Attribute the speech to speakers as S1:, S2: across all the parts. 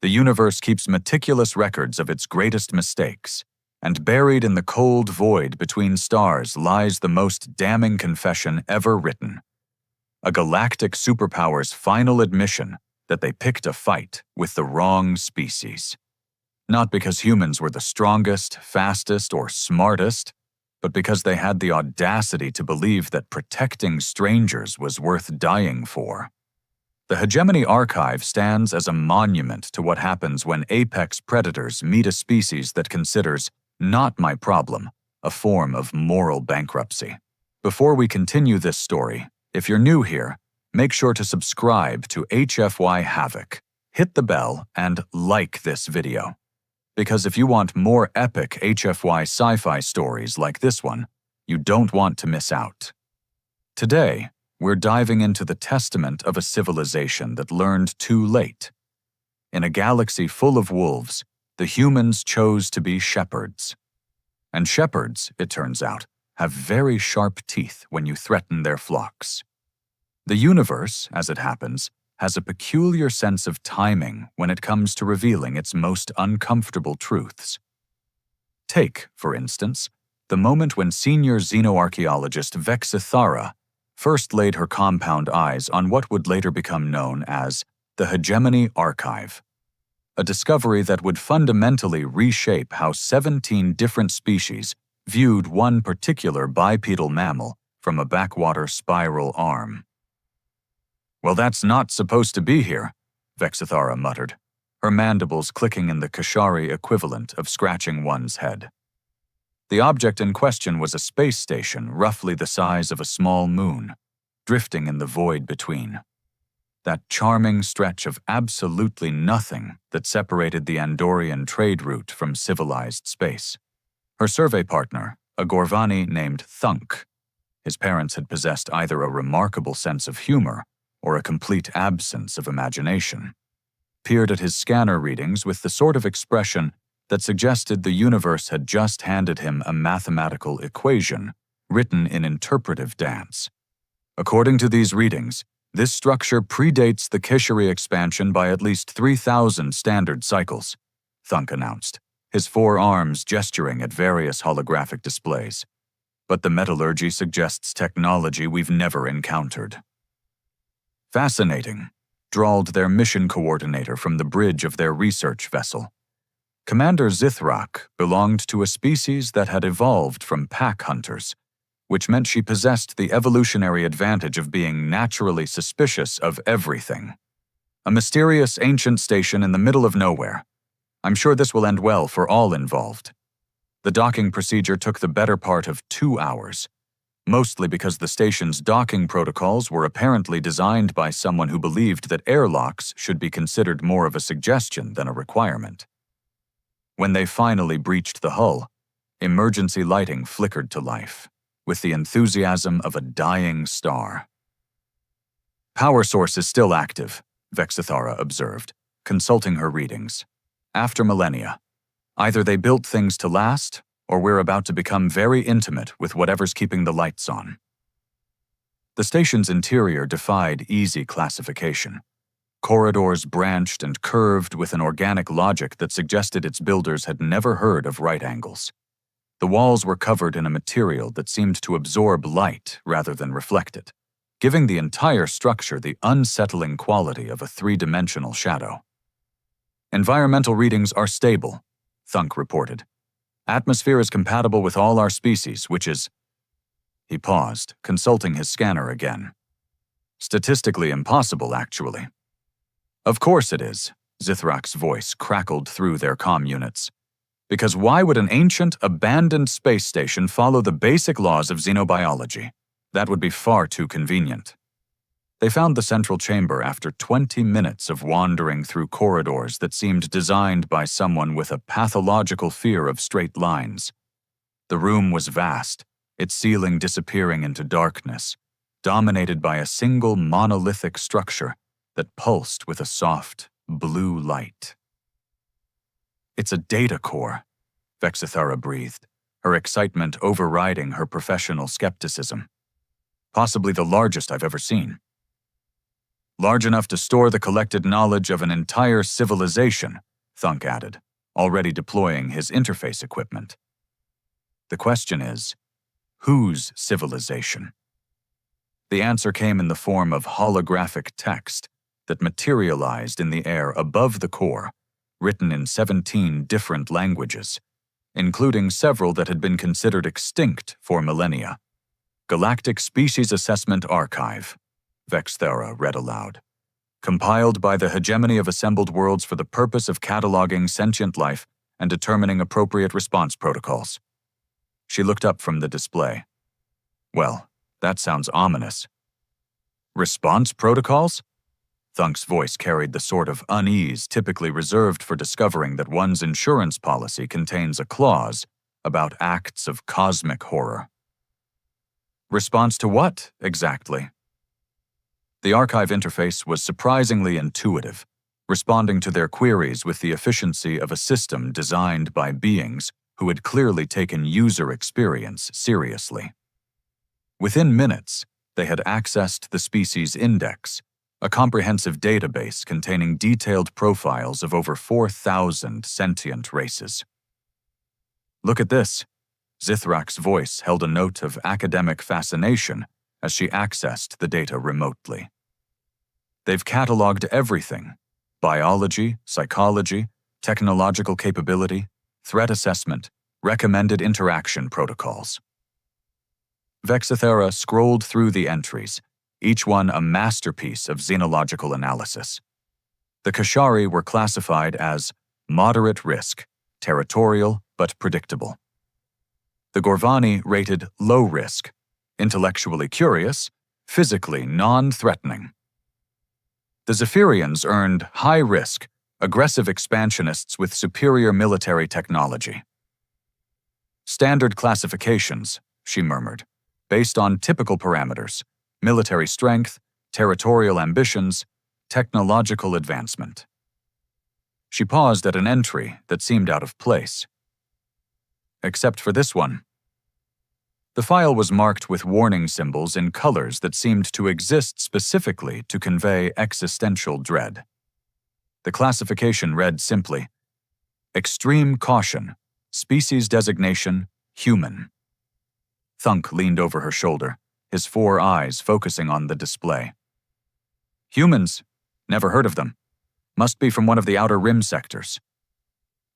S1: The universe keeps meticulous records of its greatest mistakes, and buried in the cold void between stars lies the most damning confession ever written. A galactic superpower's final admission that they picked a fight with the wrong species. Not because humans were the strongest, fastest, or smartest, but because they had the audacity to believe that protecting strangers was worth dying for. The Hegemony Archive stands as a monument to what happens when apex predators meet a species that considers "not my problem" a form of moral bankruptcy. Before we continue this story, if you're new here, make sure to subscribe to HFY Havoc, hit the bell, and like this video. Because if you want more epic HFY sci-fi stories like this one, you don't want to miss out. Today, we're diving into the testament of a civilization that learned too late. In a galaxy full of wolves, the humans chose to be shepherds. And shepherds, it turns out, have very sharp teeth when you threaten their flocks. The universe, as it happens, has a peculiar sense of timing when it comes to revealing its most uncomfortable truths. Take, for instance, the moment when senior xenoarchaeologist Vexithara first laid her compound eyes on what would later become known as the Hegemony Archive, a discovery that would fundamentally reshape how 17 different species viewed one particular bipedal mammal from a backwater spiral arm. "Well, that's not supposed to be here," Vexithara muttered, her mandibles clicking in the Kashari equivalent of scratching one's head. The object in question was a space station roughly the size of a small moon, drifting in the void between. That charming stretch of absolutely nothing that separated the Andorian trade route from civilized space. Her survey partner, a Gorvani named Thunk, his parents had possessed either a remarkable sense of humor or a complete absence of imagination, peered at his scanner readings with the sort of expression that suggested the universe had just handed him a mathematical equation written in interpretive dance. According to these readings, this structure predates the Kishari expansion by at least 3,000 standard cycles, Thunk announced, his four arms gesturing at various holographic displays. But the metallurgy suggests technology we've never encountered. "Fascinating," drawled their mission coordinator from the bridge of their research vessel. Commander Zithrak belonged to a species that had evolved from pack hunters, which meant she possessed the evolutionary advantage of being naturally suspicious of everything. A mysterious ancient station in the middle of nowhere. I'm sure this will end well for all involved. The docking procedure took the better part of 2 hours, mostly because the station's docking protocols were apparently designed by someone who believed that airlocks should be considered more of a suggestion than a requirement. When they finally breached the hull, emergency lighting flickered to life, with the enthusiasm of a dying star. "Power source is still active," Vexithara observed, consulting her readings. "After millennia. Either they built things to last, or we're about to become very intimate with whatever's keeping the lights on." The station's interior defied easy classification. Corridors branched and curved with an organic logic that suggested its builders had never heard of right angles. The walls were covered in a material that seemed to absorb light rather than reflect it, giving the entire structure the unsettling quality of a three-dimensional shadow. "Environmental readings are stable," Thunk reported. "Atmosphere is compatible with all our species, which is—" He paused, consulting his scanner again. "Statistically impossible, actually." "Of course it is," Zithrak's voice crackled through their comm units. "Because why would an ancient, abandoned space station follow the basic laws of xenobiology? That would be far too convenient." They found the central chamber after 20 minutes of wandering through corridors that seemed designed by someone with a pathological fear of straight lines. The room was vast, its ceiling disappearing into darkness, dominated by a single monolithic structure that pulsed with a soft, blue light. "It's a data core," Vexithara breathed, her excitement overriding her professional skepticism. "Possibly the largest I've ever seen." Large enough to store the collected knowledge of an entire civilization, Thunk added, already deploying his interface equipment. The question is, whose civilization? The answer came in the form of holographic text that materialized in the air above the core, written in 17 different languages, including several that had been considered extinct for millennia. Galactic Species Assessment Archive, Vexthera read aloud. Compiled by the hegemony of assembled worlds for the purpose of cataloging sentient life and determining appropriate response protocols. She looked up from the display. Well, that sounds ominous. Response protocols? Thunk's voice carried the sort of unease typically reserved for discovering that one's insurance policy contains a clause about acts of cosmic horror. Response to what, exactly? The archive interface was surprisingly intuitive, responding to their queries with the efficiency of a system designed by beings who had clearly taken user experience seriously. Within minutes, they had accessed the species index, a comprehensive database containing detailed profiles of over 4,000 sentient races. Look at this. Zithrak's voice held a note of academic fascination as she accessed the data remotely. They've cataloged everything: biology, psychology, technological capability, threat assessment, recommended interaction protocols. Vexthera scrolled through the entries, each one a masterpiece of xenological analysis. The Kashari were classified as moderate risk, territorial but predictable. The Gorvani rated low risk, intellectually curious, physically non-threatening. The Zephyrians earned high risk, aggressive expansionists with superior military technology. Standard classifications, she murmured, based on typical parameters: military strength, territorial ambitions, technological advancement. She paused at an entry that seemed out of place. Except for this one. The file was marked with warning symbols in colors that seemed to exist specifically to convey existential dread. The classification read simply, Extreme Caution, Species Designation, Human. Thunk leaned over her shoulder, his 4 eyes focusing on the display. Humans? Never heard of them. Must be from one of the Outer Rim sectors.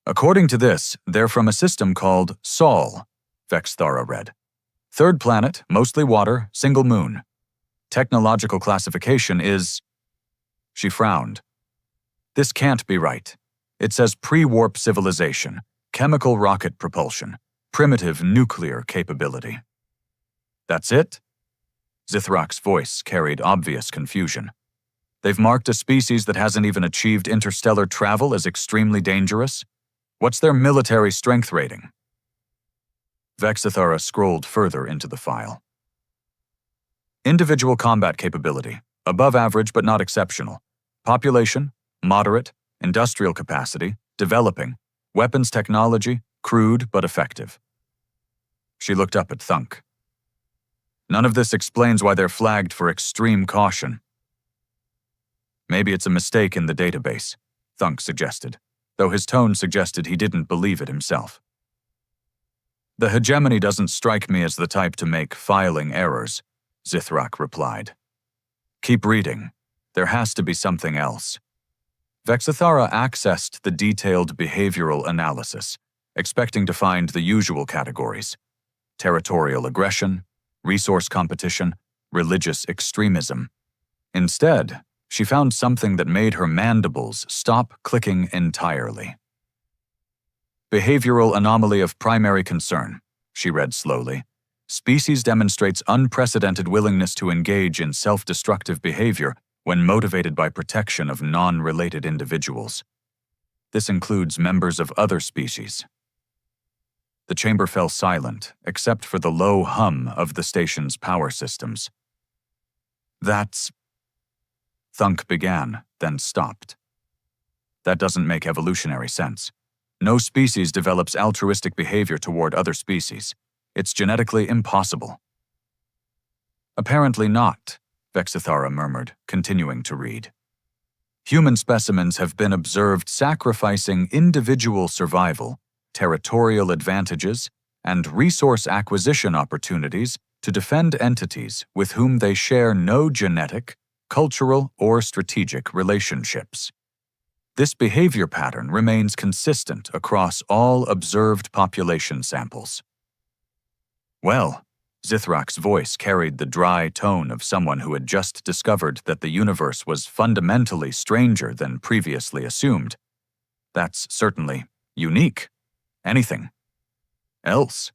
S1: According to this, they're from a system called Sol, Vexthera read. 3rd planet, mostly water, single moon. Technological classification is… She frowned. This can't be right. It says pre-warp civilization, chemical rocket propulsion, primitive nuclear capability. That's it? Zithrak's voice carried obvious confusion. They've marked a species that hasn't even achieved interstellar travel as extremely dangerous? What's their military strength rating? Vexthera scrolled further into the file. Individual combat capability, above average but not exceptional. Population, moderate. Industrial capacity, developing. Weapons technology, crude but effective. She looked up at Thunk. None of this explains why they're flagged for extreme caution. Maybe it's a mistake in the database, Thunk suggested, though his tone suggested he didn't believe it himself. The hegemony doesn't strike me as the type to make filing errors, Zithrak replied. Keep reading. There has to be something else. Vexthera accessed the detailed behavioral analysis, expecting to find the usual categories: territorial aggression, resource competition, religious extremism. Instead, she found something that made her mandibles stop clicking entirely. Behavioral anomaly of primary concern, she read slowly. Species demonstrates unprecedented willingness to engage in self-destructive behavior when motivated by protection of non-related individuals. This includes members of other species. The chamber fell silent, except for the low hum of the station's power systems. That's… Thunk began, then stopped. That doesn't make evolutionary sense. No species develops altruistic behavior toward other species. It's genetically impossible. Apparently not, Vexithara murmured, continuing to read. Human specimens have been observed sacrificing individual survival, territorial advantages, and resource acquisition opportunities to defend entities with whom they share no genetic, cultural, or strategic relationships. This behavior pattern remains consistent across all observed population samples. Well, Zithrak's voice carried the dry tone of someone who had just discovered that the universe was fundamentally stranger than previously assumed. That's certainly unique. Anything else?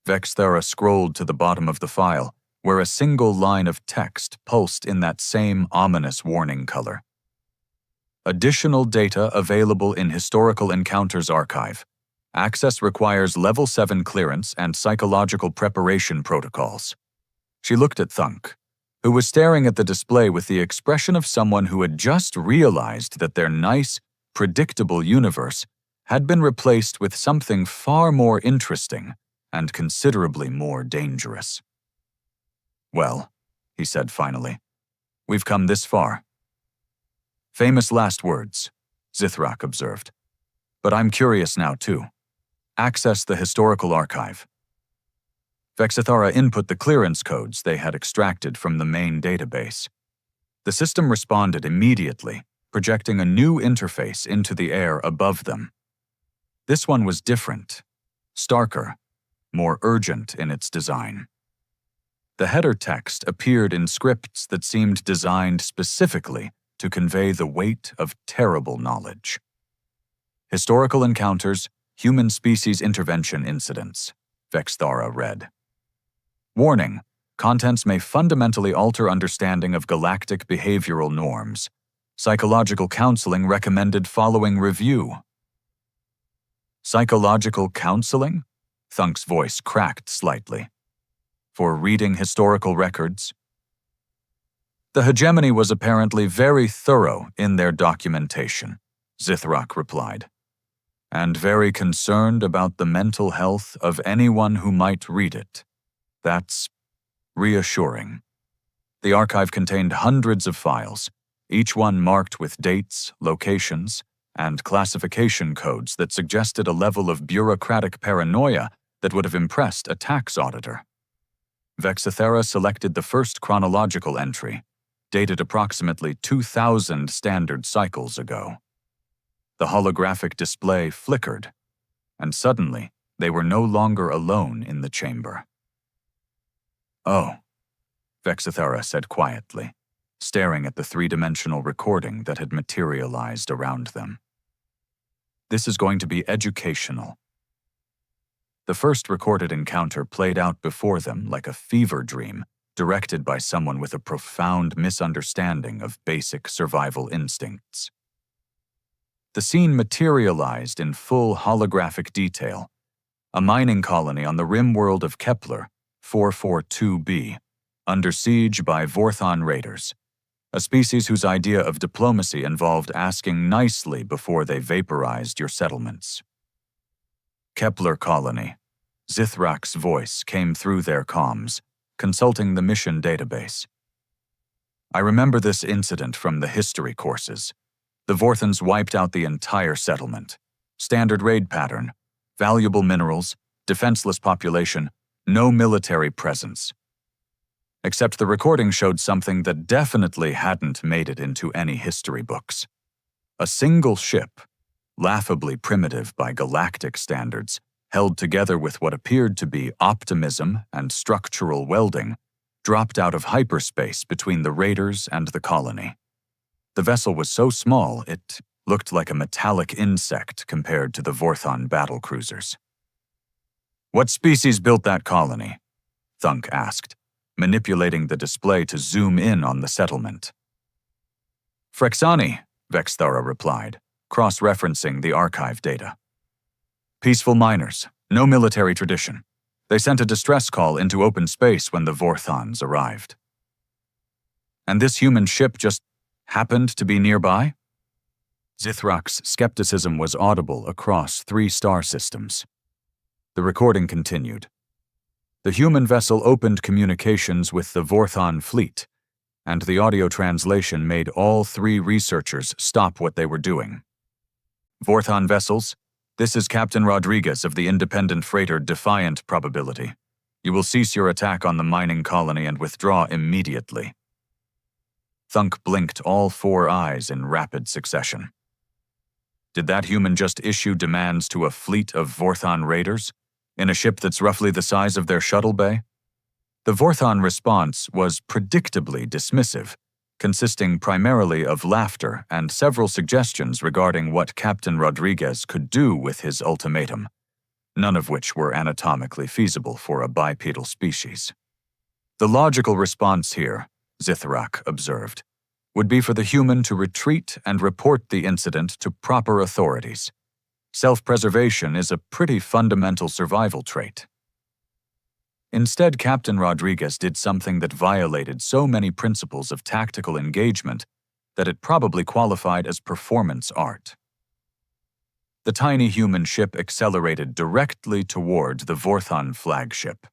S1: Vexthara scrolled to the bottom of the file, where a single line of text pulsed in that same ominous warning color. Additional data available in Historical Encounters Archive. Access requires Level 7 clearance and psychological preparation protocols. She looked at Thunk, who was staring at the display with the expression of someone who had just realized that their nice, predictable universe had been replaced with something far more interesting and considerably more dangerous. Well, he said finally, we've come this far. Famous last words, Zithrak observed. But I'm curious now, too. Access the historical archive. Vexithara input the clearance codes they had extracted from the main database. The system responded immediately, projecting a new interface into the air above them. This one was different, starker, more urgent in its design. The header text appeared in scripts that seemed designed specifically to convey the weight of terrible knowledge. Historical Encounters, Human Species Intervention Incidents, Vexthara read. Warning: contents may fundamentally alter understanding of galactic behavioral norms. Psychological counseling recommended following review. Psychological counseling? Thunk's voice cracked slightly. For reading historical records? The hegemony was apparently very thorough in their documentation, Zithrak replied, and very concerned about the mental health of anyone who might read it. That's reassuring. The archive contained hundreds of files, each one marked with dates, locations, and classification codes that suggested a level of bureaucratic paranoia that would have impressed a tax auditor. Vexithara selected the first chronological entry, dated approximately 2,000 standard cycles ago. The holographic display flickered, and suddenly they were no longer alone in the chamber. Oh, Vexithara said quietly, staring at the three-dimensional recording that had materialized around them. This is going to be educational. The first recorded encounter played out before them like a fever dream, directed by someone with a profound misunderstanding of basic survival instincts. The scene materialized in full holographic detail. A mining colony on the rim world of Kepler, 442b, under siege by Vorthon raiders, a species whose idea of diplomacy involved asking nicely before they vaporized your settlements. Kepler colony. Zithrak's voice came through their comms, consulting the mission database. I remember this incident from the history courses. The Vorthons wiped out the entire settlement. Standard raid pattern, valuable minerals, defenseless population, no military presence. Except the recording showed something that definitely hadn't made it into any history books. A single ship, laughably primitive by galactic standards, held together with what appeared to be optimism and structural welding, dropped out of hyperspace between the raiders and the colony. The vessel was so small it looked like a metallic insect compared to the Vorthon battlecruisers. What species built that colony? Thunk asked, manipulating the display to zoom in on the settlement. Frexani, Vexthara replied, cross-referencing the archive data. Peaceful miners, no military tradition. They sent a distress call into open space when the Vorthons arrived. And this human ship just happened to be nearby? Zithrak's skepticism was audible across 3 star systems. The recording continued. The human vessel opened communications with the Vorthon fleet and the audio translation made all three researchers stop what they were doing. "Vorthon vessels, this is Captain Rodriguez of the independent freighter Defiant Probability. You will cease your attack on the mining colony and withdraw immediately." Thunk blinked all four eyes in rapid succession. Did that human just issue demands to a fleet of Vorthon raiders, in a ship that's roughly the size of their shuttle bay? The Vorthon response was predictably dismissive, consisting primarily of laughter and several suggestions regarding what Captain Rodriguez could do with his ultimatum, none of which were anatomically feasible for a bipedal species. The logical response here, Zithrak observed, would be for the human to retreat and report the incident to proper authorities. Self-preservation is a pretty fundamental survival trait. Instead, Captain Rodriguez did something that violated so many principles of tactical engagement that it probably qualified as performance art. The tiny human ship accelerated directly toward the Vorthon flagship.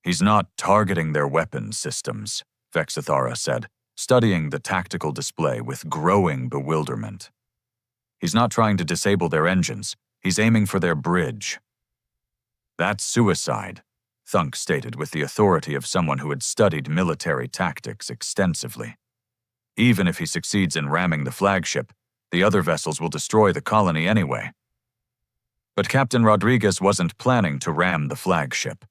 S1: "He's not targeting their weapons systems," Vexithara said, studying the tactical display with growing bewilderment. "He's not trying to disable their engines. He's aiming for their bridge." "That's suicide," Thunk stated with the authority of someone who had studied military tactics extensively. "Even if he succeeds in ramming the flagship, the other vessels will destroy the colony anyway." But Captain Rodriguez wasn't planning to ram the flagship.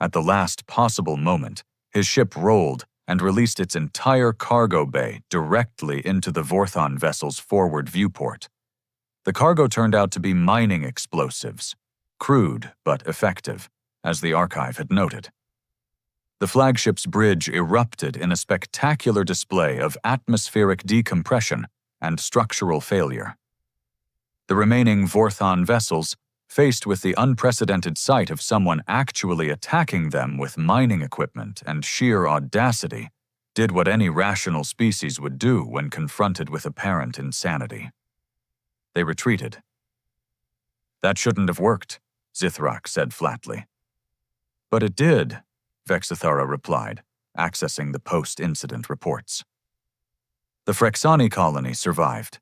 S1: At the last possible moment, his ship rolled and released its entire cargo bay directly into the Vorthon vessel's forward viewport. The cargo turned out to be mining explosives, crude but effective, as the archive had noted. The flagship's bridge erupted in a spectacular display of atmospheric decompression and structural failure. The remaining Vorthon vessels, faced with the unprecedented sight of someone actually attacking them with mining equipment and sheer audacity, did what any rational species would do when confronted with apparent insanity. They retreated. "That shouldn't have worked," Zithrak said flatly. "But it did," Vexithara replied, accessing the post-incident reports. The Frexani colony survived.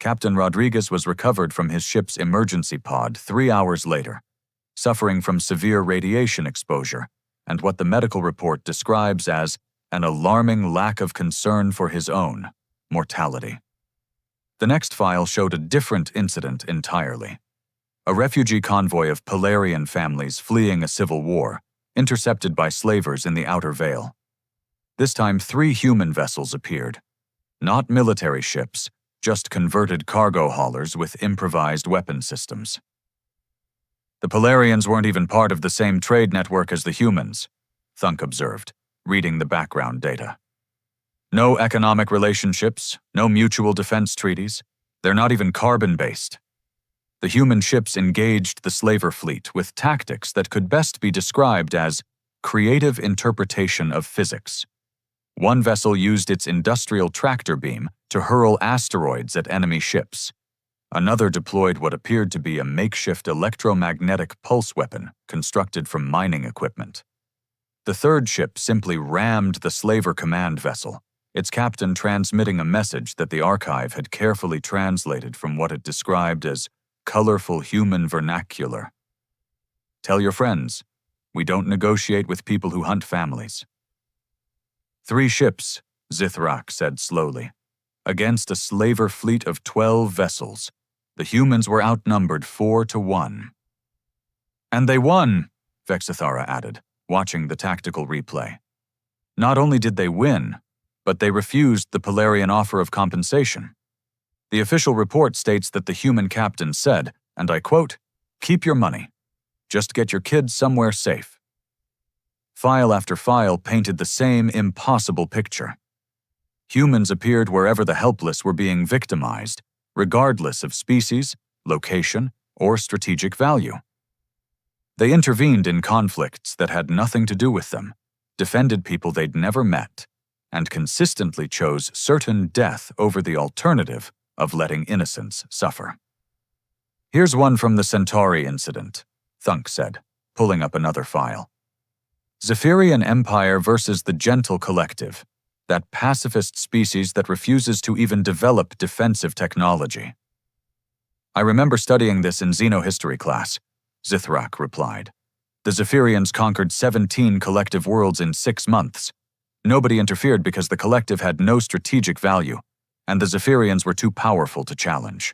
S1: Captain Rodriguez was recovered from his ship's emergency pod 3 hours later, suffering from severe radiation exposure and what the medical report describes as an alarming lack of concern for his own mortality. The next file showed a different incident entirely. A refugee convoy of Polarian families fleeing a civil war, intercepted by slavers in the Outer Veil. This time 3 human vessels appeared. Not military ships, just converted cargo haulers with improvised weapon systems. "The Polarians weren't even part of the same trade network as the humans," Thunk observed, reading the background data. "No economic relationships, no mutual defense treaties. They're not even carbon-based. The human ships engaged the slaver fleet with tactics that could best be described as creative interpretation of physics. One vessel used its industrial tractor beam to hurl asteroids at enemy ships. Another deployed what appeared to be a makeshift electromagnetic pulse weapon constructed from mining equipment. The third ship simply rammed the slaver command vessel, its captain transmitting a message that the archive had carefully translated from what it described as colorful human vernacular. "Tell your friends, we don't negotiate with people who hunt families." 3 ships, Zithrak said slowly. Against a slaver fleet of 12 vessels, the humans were outnumbered 4-1. "And they won," Vexithara added, watching the tactical replay. "Not only did they win, but they refused the Polarian offer of compensation. The official report states that the human captain said, and I quote, 'Keep your money. Just get your kids somewhere safe.'" File after file painted the same impossible picture. Humans appeared wherever the helpless were being victimized, regardless of species, location, or strategic value. They intervened in conflicts that had nothing to do with them, defended people they'd never met, and consistently chose certain death over the alternative of letting innocents suffer. "Here's one from the Centauri incident," Thunk said, pulling up another file. Zephyrian Empire versus the Gentle Collective, that pacifist species that refuses to even develop defensive technology. I remember studying this in Xenohistory class, Zithrak replied. The Zephyrians conquered 17 collective worlds in 6 months. Nobody interfered because the collective had no strategic value, and the Zephyrians were too powerful to challenge.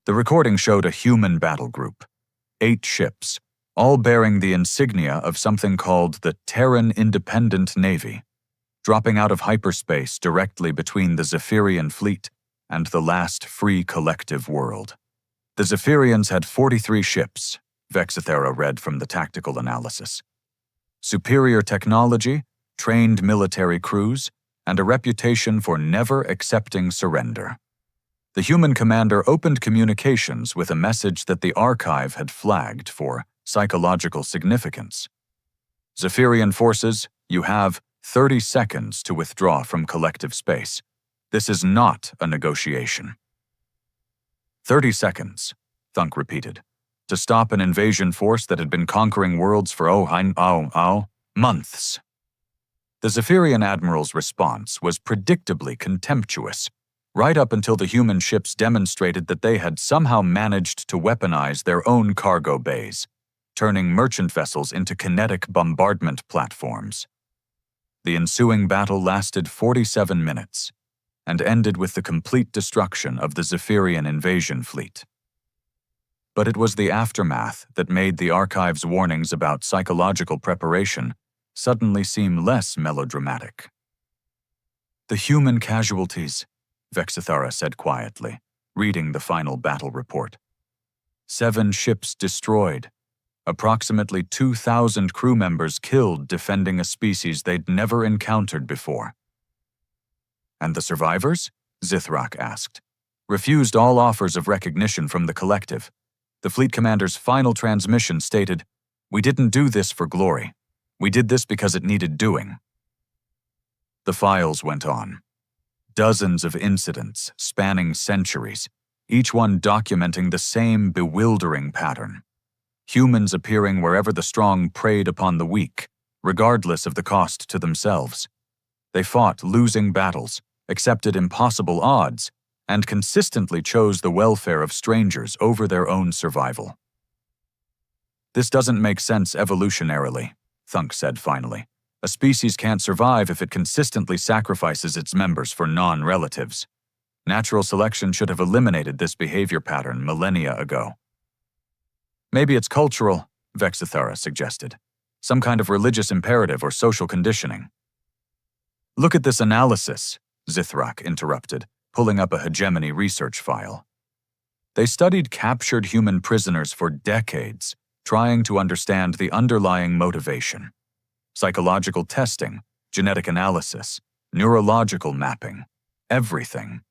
S1: The recording showed a human battle group, 8 ships, all bearing the insignia of something called the Terran Independent Navy, dropping out of hyperspace directly between the Zephyrian fleet and the last free collective world. The Zephyrians had 43 ships, Vexithera read from the tactical analysis. Superior technology, trained military crews, and a reputation for never accepting surrender. The human commander opened communications with a message that the archive had flagged for psychological significance. Zephyrian forces, you have 30 seconds to withdraw from collective space. This is not a negotiation. 30 seconds, Thunk repeated, to stop an invasion force that had been conquering worlds for months. The Zephyrian admiral's response was predictably contemptuous, right up until the human ships demonstrated that they had somehow managed to weaponize their own cargo bays, turning merchant vessels into kinetic bombardment platforms. The ensuing battle lasted 47 minutes and ended with the complete destruction of the Zephyrian invasion fleet. But it was the aftermath that made the archive's warnings about psychological preparation suddenly seem less melodramatic. The human casualties, Vexithara said quietly, reading the final battle report. 7 ships destroyed, approximately 2,000 crew members killed defending a species they'd never encountered before. And the survivors? Zithrak asked. Refused all offers of recognition from the collective. The fleet commander's final transmission stated, "We didn't do this for glory. We did this because it needed doing." The files went on. Dozens of incidents spanning centuries, each one documenting the same bewildering pattern. Humans appearing wherever the strong preyed upon the weak, regardless of the cost to themselves. They fought losing battles, accepted impossible odds, and consistently chose the welfare of strangers over their own survival. This doesn't make sense evolutionarily, Thunk said finally. A species can't survive if it consistently sacrifices its members for non-relatives. Natural selection should have eliminated this behavior pattern millennia ago. Maybe it's cultural, Vexithara suggested. Some kind of religious imperative or social conditioning. Look at this analysis, Zithrak interrupted, pulling up a hegemony research file. They studied captured human prisoners for decades, trying to understand the underlying motivation. Psychological testing, genetic analysis, neurological mapping, everything.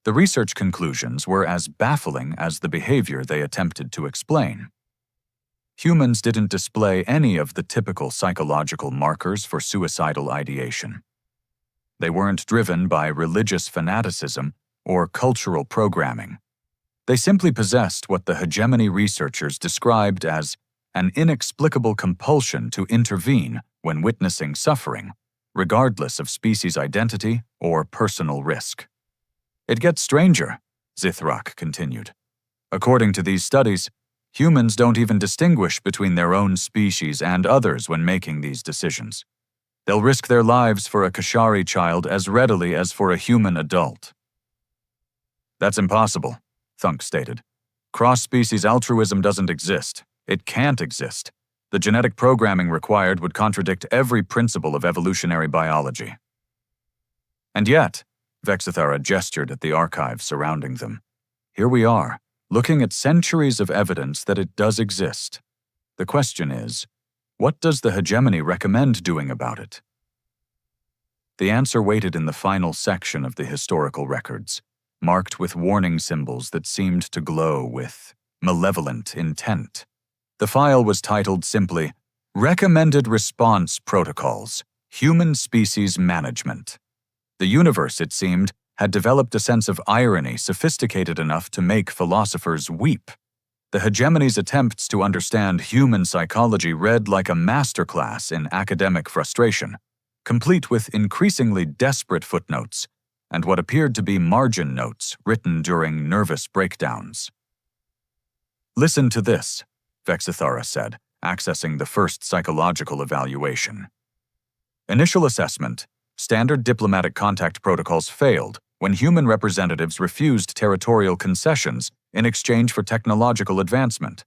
S1: The research conclusions were as baffling as the behavior they attempted to explain. Humans didn't display any of the typical psychological markers for suicidal ideation. They weren't driven by religious fanaticism or cultural programming. They simply possessed what the hegemony researchers described as an inexplicable compulsion to intervene when witnessing suffering, regardless of species identity or personal risk. It gets stranger, Zithrak continued. According to these studies, humans don't even distinguish between their own species and others when making these decisions. They'll risk their lives for a Kashari child as readily as for a human adult. That's impossible, Thunk stated. Cross-species altruism doesn't exist. It can't exist. The genetic programming required would contradict every principle of evolutionary biology. And yet, Vexithara gestured at the archive surrounding them. Here we are, looking at centuries of evidence that it does exist. The question is, what does the hegemony recommend doing about it? The answer waited in the final section of the historical records, marked with warning symbols that seemed to glow with malevolent intent. The file was titled simply, Recommended Response Protocols, Human Species Management. The universe, it seemed, had developed a sense of irony sophisticated enough to make philosophers weep. The hegemony's attempts to understand human psychology read like a masterclass in academic frustration, complete with increasingly desperate footnotes and what appeared to be margin notes written during nervous breakdowns. "Listen to this," Vexithara said, accessing the first psychological evaluation. "Initial assessment, standard diplomatic contact protocols failed when human representatives refused territorial concessions in exchange for technological advancement.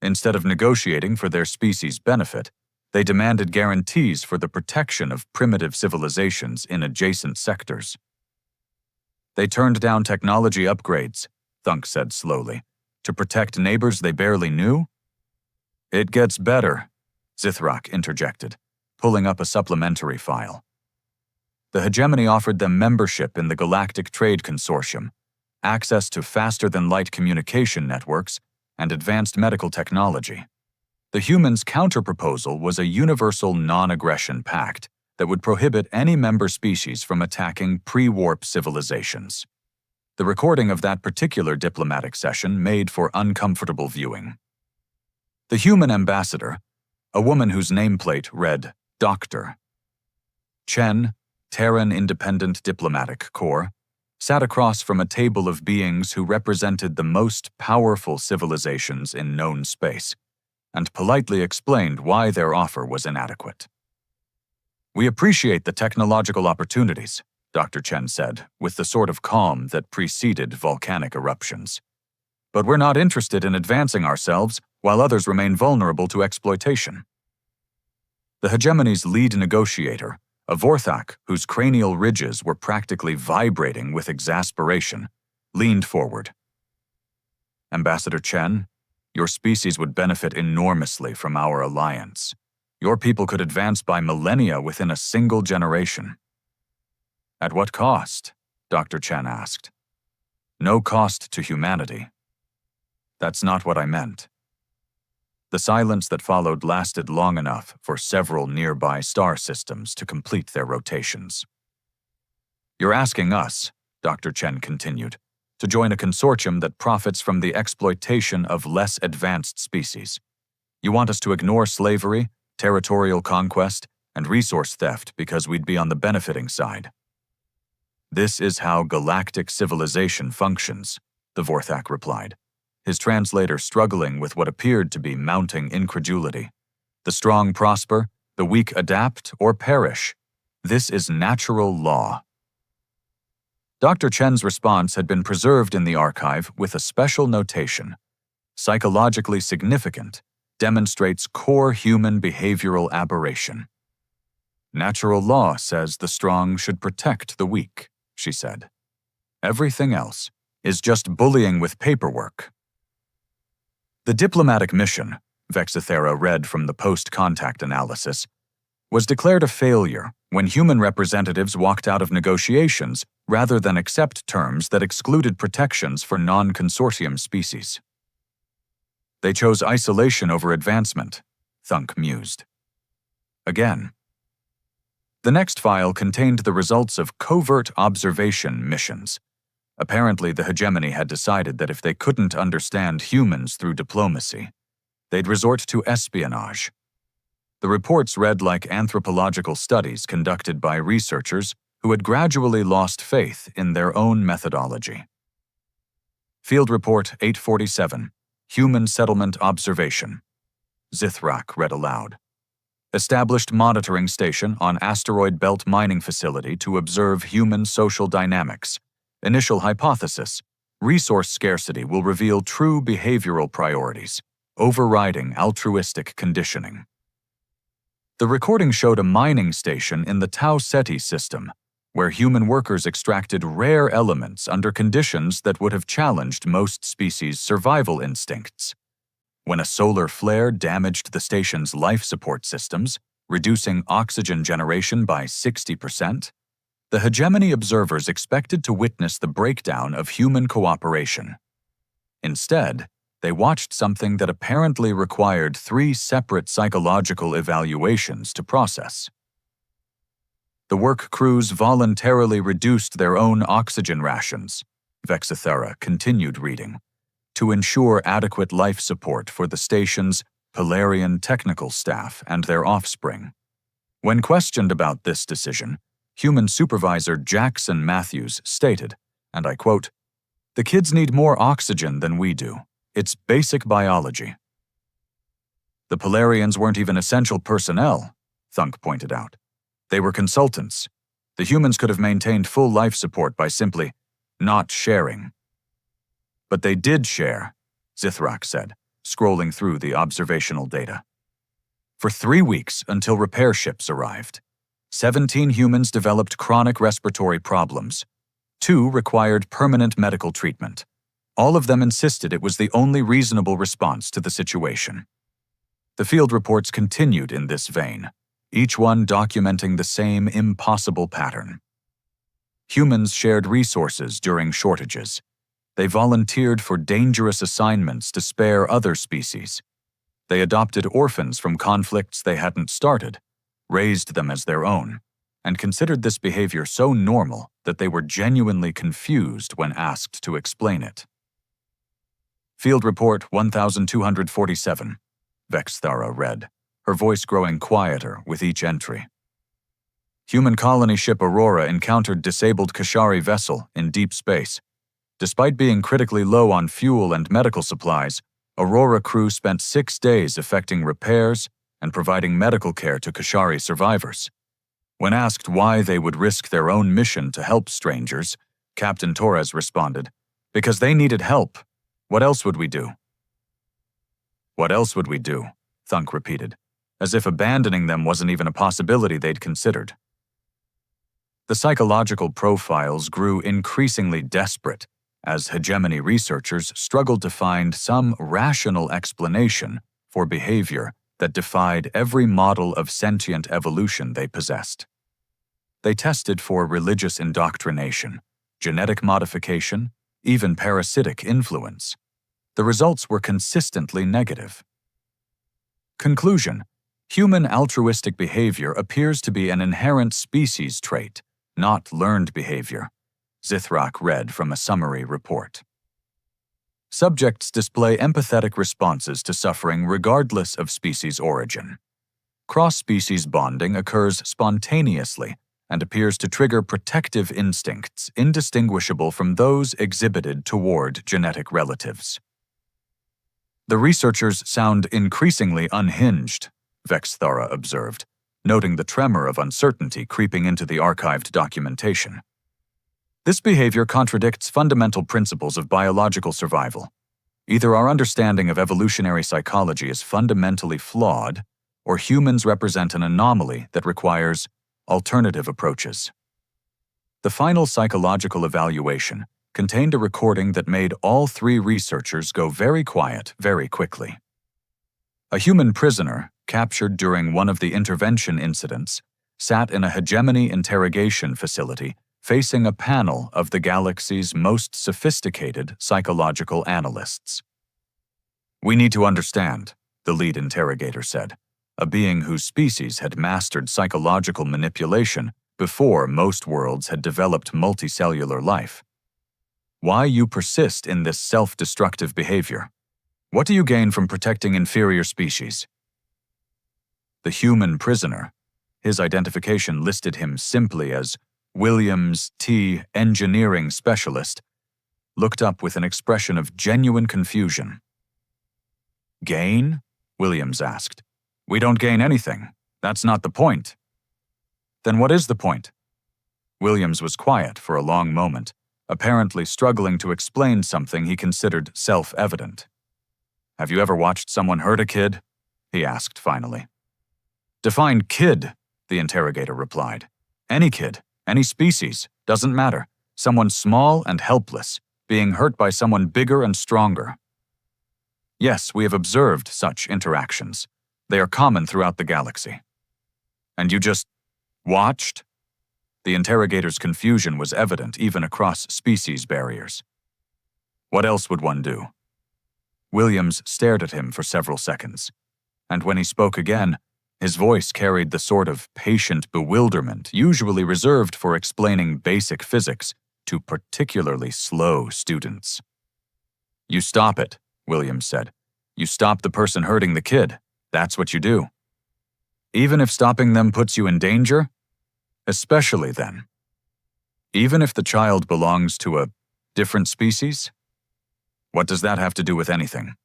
S1: Instead of negotiating for their species' benefit, they demanded guarantees for the protection of primitive civilizations in adjacent sectors. They turned down technology upgrades," Thunk said slowly, "to protect neighbors they barely knew?" "It gets better," Zithrak interjected, pulling up a supplementary file. The hegemony offered them membership in the Galactic Trade Consortium, access to faster-than-light communication networks, and advanced medical technology. The humans' counterproposal was a universal non-aggression pact that would prohibit any member species from attacking pre-warp civilizations. The recording of that particular diplomatic session made for uncomfortable viewing. The human ambassador, a woman whose nameplate read Doctor Chen, Terran Independent Diplomatic Corps, sat across from a table of beings who represented the most powerful civilizations in known space, and politely explained why their offer was inadequate. "We appreciate the technological opportunities," Dr. Chen said, with the sort of calm that preceded volcanic eruptions. "But we're not interested in advancing ourselves while others remain vulnerable to exploitation." The hegemony's lead negotiator, a Vorthak whose cranial ridges were practically vibrating with exasperation, leaned forward. "Ambassador Chen, your species would benefit enormously from our alliance. Your people could advance by millennia within a single generation." "At what cost?" Dr. Chen asked. "No cost to humanity." "That's not what I meant." The silence that followed lasted long enough for several nearby star systems to complete their rotations. "You're asking us," Dr. Chen continued, "to join a consortium that profits from the exploitation of less advanced species. You want us to ignore slavery, territorial conquest, and resource theft because we'd be on the benefiting side." "This is how galactic civilization functions," the Vorthak replied, his translator struggling with what appeared to be mounting incredulity. "The strong prosper, the weak adapt or perish. This is natural law." Dr. Chen's response had been preserved in the archive with a special notation. "Psychologically significant, demonstrates core human behavioral aberration." "Natural law says the strong should protect the weak," she said. "Everything else is just bullying with paperwork." The diplomatic mission, Vexithara read from the post-contact analysis, was declared a failure when human representatives walked out of negotiations rather than accept terms that excluded protections for non-consortium species. "They chose isolation over advancement," Thunk mused. Again. The next file contained the results of covert observation missions. Apparently, the hegemony had decided that if they couldn't understand humans through diplomacy, they'd resort to espionage. The reports read like anthropological studies conducted by researchers who had gradually lost faith in their own methodology. Field Report 847, Human Settlement Observation. Zithrak read aloud. Established monitoring station on asteroid belt mining facility to observe human social dynamics. Initial hypothesis: resource scarcity will reveal true behavioral priorities, overriding altruistic conditioning. The recording showed a mining station in the Tau Ceti system, where human workers extracted rare elements under conditions that would have challenged most species' survival instincts. When a solar flare damaged the station's life support systems, reducing oxygen generation by 60%, the hegemony observers expected to witness the breakdown of human cooperation. Instead, they watched something that apparently required 3 separate psychological evaluations to process. The work crews voluntarily reduced their own oxygen rations, Vexithara continued reading, to ensure adequate life support for the station's Polarian technical staff and their offspring. When questioned about this decision, human supervisor Jackson Matthews stated, and I quote, "The kids need more oxygen than we do. It's basic biology." The Polarians weren't even essential personnel, Thunk pointed out. They were consultants. The humans could have maintained full life support by simply not sharing. But they did share, Zithrak said, scrolling through the observational data. For 3 weeks until repair ships arrived, 17 humans developed chronic respiratory problems. 2 required permanent medical treatment. All of them insisted it was the only reasonable response to the situation. The field reports continued in this vein, each one documenting the same impossible pattern. Humans shared resources during shortages. They volunteered for dangerous assignments to spare other species. They adopted orphans from conflicts they hadn't started, raised them as their own, and considered this behavior so normal that they were genuinely confused when asked to explain it. Field Report 1247, Vexthara read, her voice growing quieter with each entry. Human colony ship Aurora encountered disabled Kashari vessel in deep space. Despite being critically low on fuel and medical supplies, Aurora crew spent 6 days effecting repairs and providing medical care to Kashari survivors. When asked why they would risk their own mission to help strangers, Captain Torres responded, "Because they needed help. What else would we do?" "What else would we do?" Thunk repeated, as if abandoning them wasn't even a possibility they'd considered. The psychological profiles grew increasingly desperate as hegemony researchers struggled to find some rational explanation for behavior that defied every model of sentient evolution they possessed. They tested for religious indoctrination, genetic modification, even parasitic influence. The results were consistently negative. Conclusion: human altruistic behavior appears to be an inherent species trait, not learned behavior, Zithrak read from a summary report. Subjects display empathetic responses to suffering regardless of species origin. Cross-species bonding occurs spontaneously and appears to trigger protective instincts indistinguishable from those exhibited toward genetic relatives. The researchers sound increasingly unhinged, Vexthara observed, noting the tremor of uncertainty creeping into the archived documentation. This behavior contradicts fundamental principles of biological survival. Either our understanding of evolutionary psychology is fundamentally flawed, or humans represent an anomaly that requires alternative approaches. The final psychological evaluation contained a recording that made all 3 researchers go very quiet very quickly. A human prisoner, captured during one of the intervention incidents, sat in a hegemony interrogation facility facing a panel of the galaxy's most sophisticated psychological analysts. "We need to understand," the lead interrogator said, a being whose species had mastered psychological manipulation before most worlds had developed multicellular life. "Why you persist in this self-destructive behavior? What do you gain from protecting inferior species?" The human prisoner, his identification listed him simply as Williams T. Engineering Specialist, looked up with an expression of genuine confusion. "Gain?" Williams asked. "We don't gain anything. That's not the point." "Then what is the point?" Williams was quiet for a long moment, apparently struggling to explain something he considered self-evident. "Have you ever watched someone hurt a kid?" he asked finally. "Define kid," the interrogator replied. "Any kid. Any species, doesn't matter. Someone small and helpless, being hurt by someone bigger and stronger." "Yes, we have observed such interactions. They are common throughout the galaxy." "And you just watched?" The interrogator's confusion was evident even across species barriers. "What else would one do?" Williams stared at him for several seconds, and when he spoke again, his voice carried the sort of patient bewilderment usually reserved for explaining basic physics to particularly slow students. You stop it, Williams said. You stop the person hurting the kid. That's what you do. Even if stopping them puts you in danger? Especially then. Even if the child belongs to a different species? What does that have to do with anything?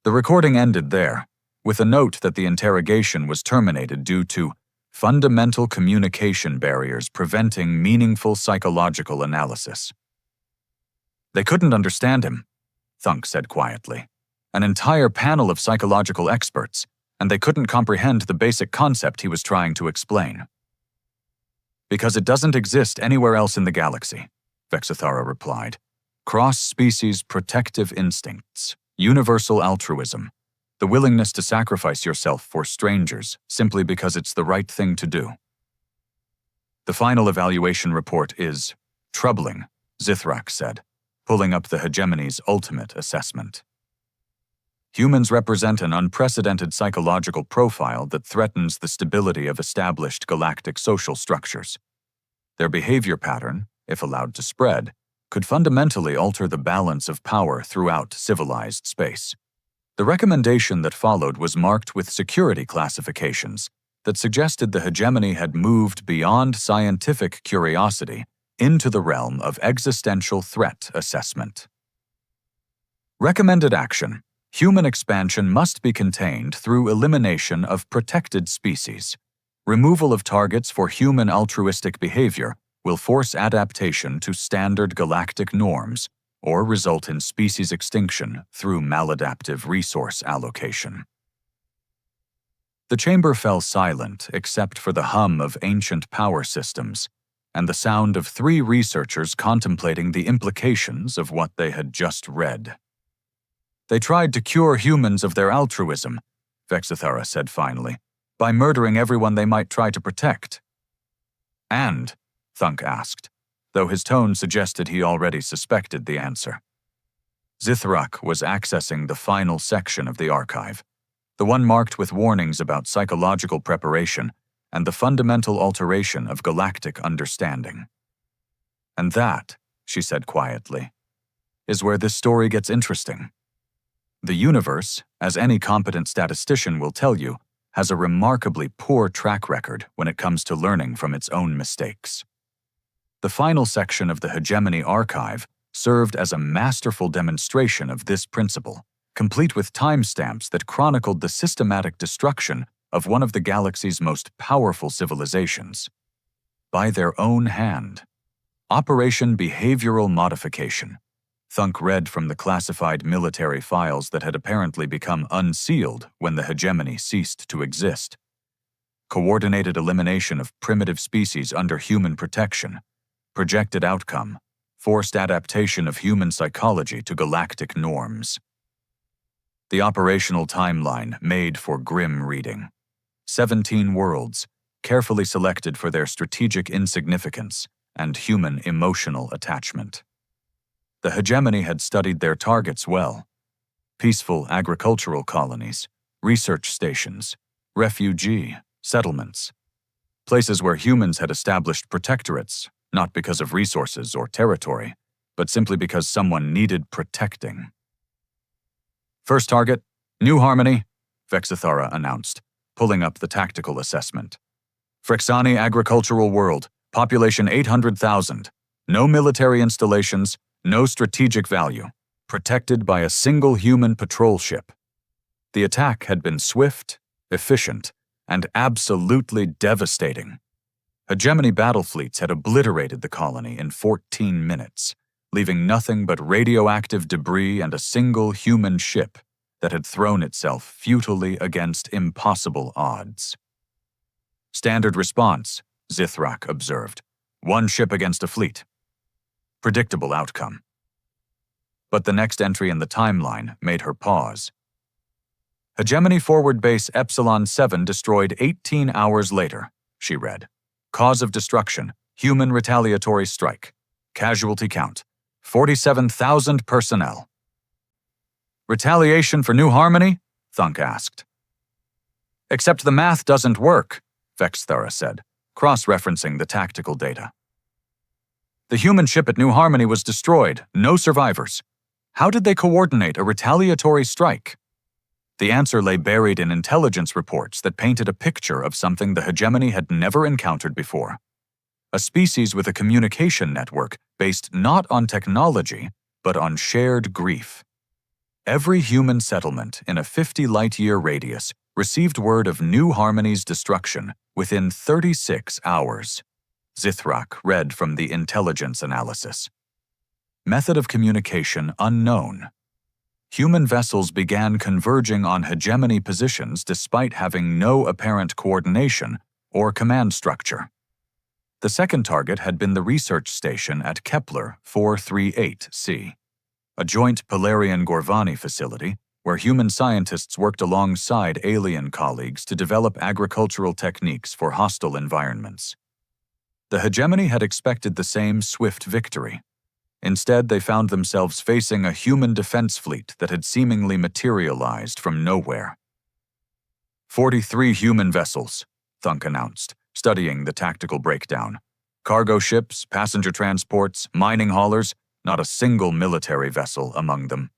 S1: The recording ended there, with a note that the interrogation was terminated due to fundamental communication barriers preventing meaningful psychological analysis. They couldn't understand him, Thunk said quietly. An entire panel of psychological experts, and they couldn't comprehend the basic concept he was trying to explain. Because it doesn't exist anywhere else in the galaxy, Vexithara replied. Cross-species protective instincts, universal altruism, the willingness to sacrifice yourself for strangers simply because it's the right thing to do. The final evaluation report is troubling, Zithrak said, pulling up the hegemony's ultimate assessment. Humans represent an unprecedented psychological profile that threatens the stability of established galactic social structures. Their behavior pattern, if allowed to spread, could fundamentally alter the balance of power throughout civilized space. The recommendation that followed was marked with security classifications that suggested the hegemony had moved beyond scientific curiosity into the realm of existential threat assessment. Recommended action. Human expansion must be contained through elimination of protected species. Removal of targets for human altruistic behavior will force adaptation to standard galactic norms or result in species extinction through maladaptive resource allocation. The chamber fell silent except for the hum of ancient power systems and the sound of 3 researchers contemplating the implications of what they had just read. They tried to cure humans of their altruism, Vexithara said finally, by murdering everyone they might try to protect. And, Thunk asked, though his tone suggested he already suspected the answer. Zithrak was accessing the final section of the archive, the one marked with warnings about psychological preparation and the fundamental alteration of galactic understanding. And that, she said quietly, is where this story gets interesting. The universe, as any competent statistician will tell you, has a remarkably poor track record when it comes to learning from its own mistakes. The final section of the Hegemony Archive served as a masterful demonstration of this principle, complete with timestamps that chronicled the systematic destruction of one of the galaxy's most powerful civilizations. By their own hand. Operation Behavioral Modification. Thunk read from the classified military files that had apparently become unsealed when the hegemony ceased to exist. Coordinated elimination of primitive species under human protection. Projected outcome. Forced adaptation of human psychology to galactic norms. The operational timeline made for grim reading. 17 worlds, carefully selected for their strategic insignificance and human emotional attachment. The hegemony had studied their targets well. Peaceful agricultural colonies, research stations, refugee settlements. Places where humans had established protectorates, not because of resources or territory, but simply because someone needed protecting. First target, New Harmony, Vexithara announced, pulling up the tactical assessment. Frexani agricultural world, population 800,000, no military installations, no strategic value, protected by a single human patrol ship. The attack had been swift, efficient, and absolutely devastating. Hegemony battle fleets had obliterated the colony in 14 minutes, leaving nothing but radioactive debris and a single human ship that had thrown itself futilely against impossible odds. Standard response, Zithrak observed. 1 ship against a fleet. Predictable outcome. But the next entry in the timeline made her pause. Hegemony Forward Base Epsilon 7 destroyed 18 hours later, she read. Cause of destruction, human retaliatory strike. Casualty count, 47,000 personnel. Retaliation for New Harmony? Thunk asked. Except the math doesn't work, Vexithara said, cross-referencing the tactical data. The human ship at New Harmony was destroyed, no survivors. How did they coordinate a retaliatory strike? The answer lay buried in intelligence reports that painted a picture of something the hegemony had never encountered before. A species with a communication network based not on technology, but on shared grief. Every human settlement in a 50 light-year radius received word of New Harmony's destruction within 36 hours. Zithrak read from the intelligence analysis. Method of communication unknown. Human vessels began converging on hegemony positions despite having no apparent coordination or command structure. The second target had been the research station at Kepler 438c, a joint Polarian-Gorvani facility where human scientists worked alongside alien colleagues to develop agricultural techniques for hostile environments. The hegemony had expected the same swift victory. Instead, they found themselves facing a human defense fleet that had seemingly materialized from nowhere. 43 human vessels, Thunk announced, studying the tactical breakdown. Cargo ships, passenger transports, mining haulers, not a single military vessel among them.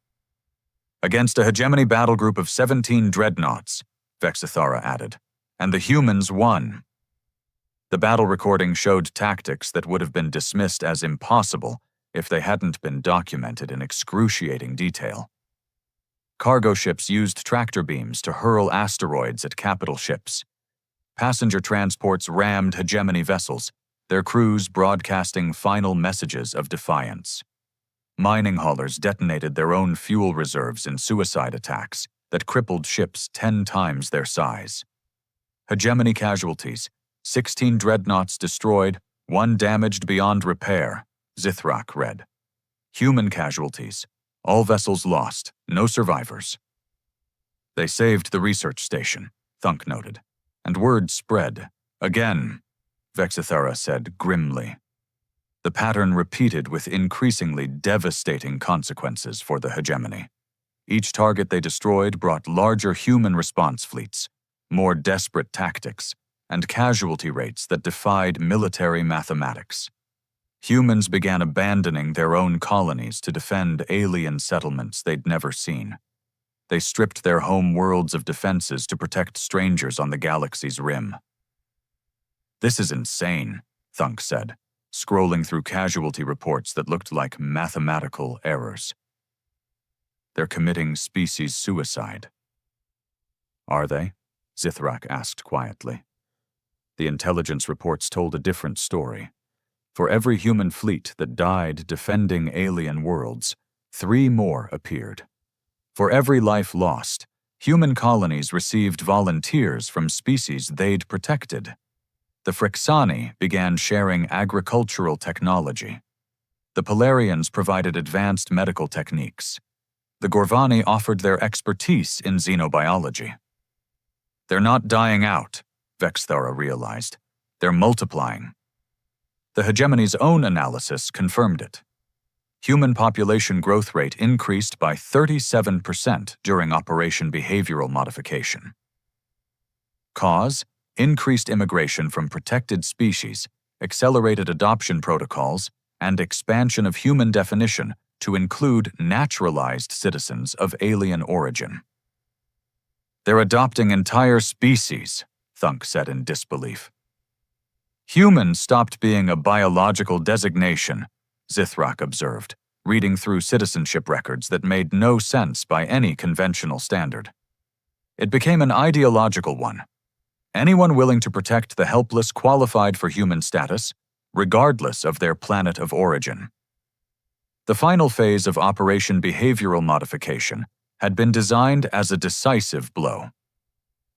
S1: Against a hegemony battle group of 17 dreadnoughts, Vexithara added, and the humans won. The battle recording showed tactics that would have been dismissed as impossible if they hadn't been documented in excruciating detail. Cargo ships used tractor beams to hurl asteroids at capital ships. Passenger transports rammed hegemony vessels, their crews broadcasting final messages of defiance. Mining haulers detonated their own fuel reserves in suicide attacks that crippled ships 10 times their size. Hegemony casualties, 16 dreadnoughts destroyed, 1 damaged beyond repair, Zithrak read. Human casualties, all vessels lost, no survivors. They saved the research station, Thunk noted, and word spread. Again, Vexithara said grimly. The pattern repeated with increasingly devastating consequences for the hegemony. Each target they destroyed brought larger human response fleets, more desperate tactics, and casualty rates that defied military mathematics. Humans began abandoning their own colonies to defend alien settlements they'd never seen. They stripped their home worlds of defenses to protect strangers on the galaxy's rim. This is insane, Thunk said, scrolling through casualty reports that looked like mathematical errors. They're committing species suicide. Are they? Zithrak asked quietly. The intelligence reports told a different story. For every human fleet that died defending alien worlds, 3 more appeared. For every life lost, human colonies received volunteers from species they'd protected. The Phrixani began sharing agricultural technology. The Polarians provided advanced medical techniques. The Gorvani offered their expertise in xenobiology. They're not dying out, Vexithara realized. They're multiplying. The hegemony's own analysis confirmed it. Human population growth rate increased by 37% during Operation Behavioral Modification. Cause: increased immigration from protected species, accelerated adoption protocols, and expansion of human definition to include naturalized citizens of alien origin. They're adopting entire species, Thunk said in disbelief. Humans stopped being a biological designation, Zithrak observed, reading through citizenship records that made no sense by any conventional standard. It became an ideological one. Anyone willing to protect the helpless qualified for human status, regardless of their planet of origin. The final phase of Operation Behavioral Modification had been designed as a decisive blow.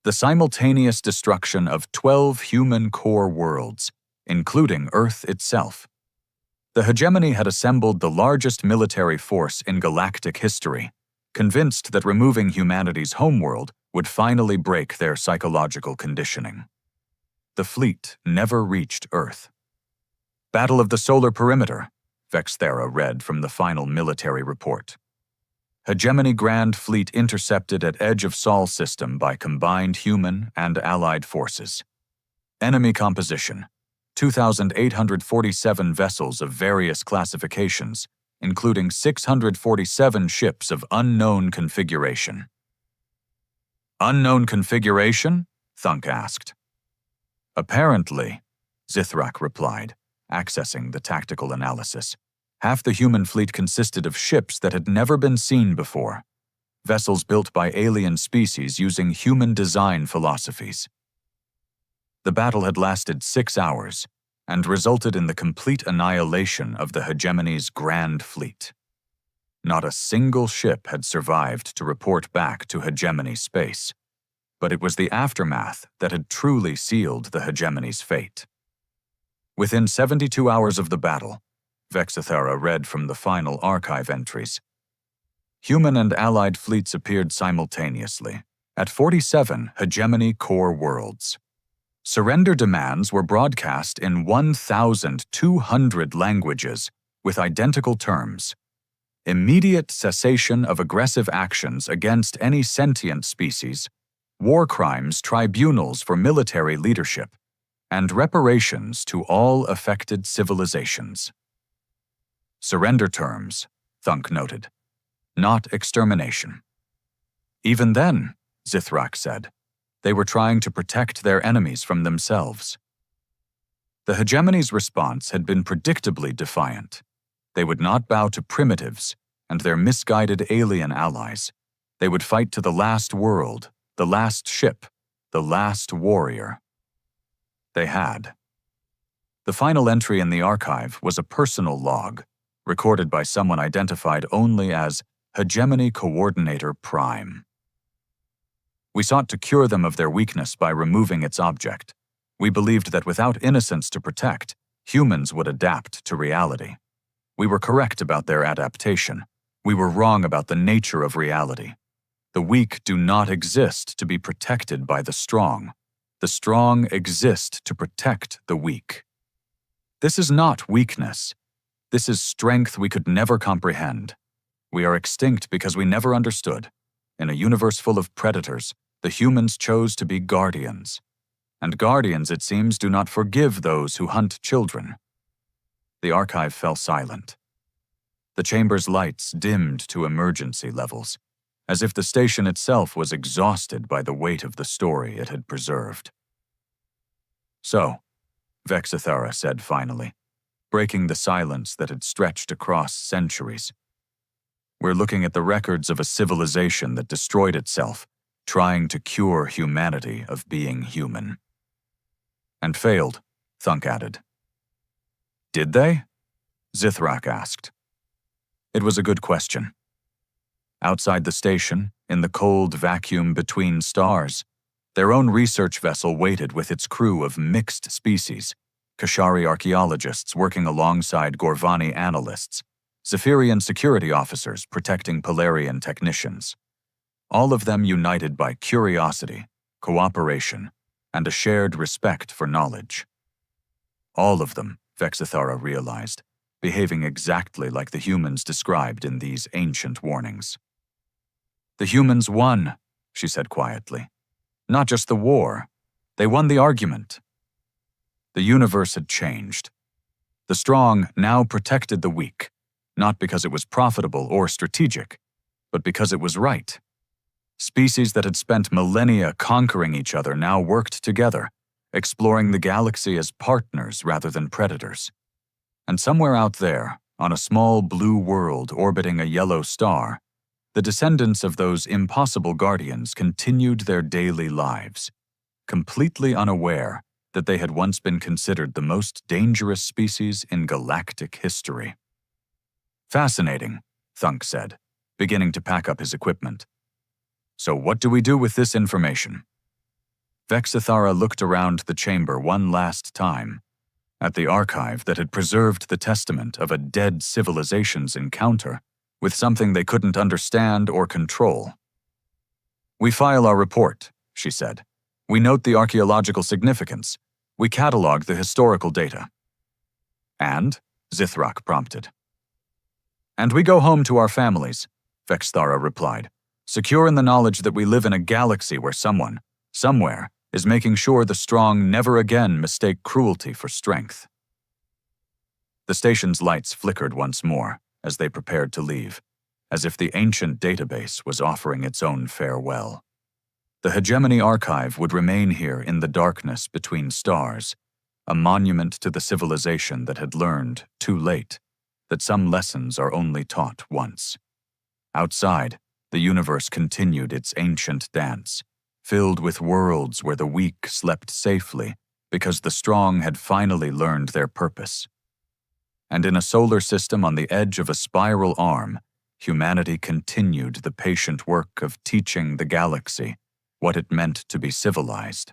S1: The simultaneous destruction of 12 human core worlds, including Earth itself. The hegemony had assembled the largest military force in galactic history, convinced that removing humanity's homeworld would finally break their psychological conditioning. The fleet never reached Earth. Battle of the Solar Perimeter, Vexithara read from the final military report. Hegemony Grand Fleet intercepted at edge of Sol system by combined human and allied forces. Enemy composition: 2,847 vessels of various classifications, including 647 ships of unknown configuration. Unknown configuration? Thunk asked. Apparently, Zithrak replied, accessing the tactical analysis. Half the human fleet consisted of ships that had never been seen before, vessels built by alien species using human design philosophies. The battle had lasted 6 hours and resulted in the complete annihilation of the hegemony's grand fleet. Not a single ship had survived to report back to hegemony space, but it was the aftermath that had truly sealed the hegemony's fate. Within 72 hours of the battle, Vexithara read from the final archive entries. Human and allied fleets appeared simultaneously at 47 hegemony core worlds. Surrender demands were broadcast in 1,200 languages with identical terms. Immediate cessation of aggressive actions against any sentient species, war crimes tribunals for military leadership, and reparations to all affected civilizations. Surrender terms, Thunk noted, not extermination. Even then, Zithrak said, they were trying to protect their enemies from themselves. The hegemony's response had been predictably defiant. They would not bow to primitives and their misguided alien allies. They would fight to the last world, the last ship, the last warrior. They had. The final entry in the archive was a personal log, recorded by someone identified only as Hegemony Coordinator Prime. We sought to cure them of their weakness by removing its object. We believed that without innocence to protect, humans would adapt to reality. We were correct about their adaptation. We were wrong about the nature of reality. The weak do not exist to be protected by the strong. The strong exist to protect the weak. This is not weakness. This is strength we could never comprehend. We are extinct because we never understood. In a universe full of predators, the humans chose to be guardians. And guardians, it seems, do not forgive those who hunt children. The archive fell silent. The chamber's lights dimmed to emergency levels, as if the station itself was exhausted by the weight of the story it had preserved. So, Vexithara said finally, breaking the silence that had stretched across centuries. We're looking at the records of a civilization that destroyed itself, trying to cure humanity of being human. And failed, Thunk added. Did they? Zithrak asked. It was a good question. Outside the station, in the cold vacuum between stars, their own research vessel waited with its crew of mixed species, Kashari archaeologists working alongside Gorvani analysts, Zephyrian security officers protecting Polarian technicians, all of them united by curiosity, cooperation, and a shared respect for knowledge. All of them, Vexithara realized, behaving exactly like the humans described in these ancient warnings. The humans won, she said quietly. Not just the war. They won the argument. The universe had changed. The strong now protected the weak, not because it was profitable or strategic, but because it was right. Species that had spent millennia conquering each other now worked together, exploring the galaxy as partners rather than predators. And somewhere out there, on a small blue world orbiting a yellow star, the descendants of those impossible guardians continued their daily lives, completely unaware that they had once been considered the most dangerous species in galactic history. Fascinating, Thunk said, beginning to pack up his equipment. So what do we do with this information? Vexithara looked around the chamber one last time, at the archive that had preserved the testament of a dead civilization's encounter with something they couldn't understand or control. We file our report, she said. We note the archaeological significance. We catalog the historical data. And? Zithrak prompted. And we go home to our families, Vexithara replied, secure in the knowledge that we live in a galaxy where someone, somewhere, is making sure the strong never again mistake cruelty for strength. The station's lights flickered once more, as they prepared to leave, as if the ancient database was offering its own farewell. The Hegemony Archive would remain here in the darkness between stars, a monument to the civilization that had learned, too late, that some lessons are only taught once. Outside, the universe continued its ancient dance, filled with worlds where the weak slept safely because the strong had finally learned their purpose. And in a solar system on the edge of a spiral arm, humanity continued the patient work of teaching the galaxy what it meant to be civilized.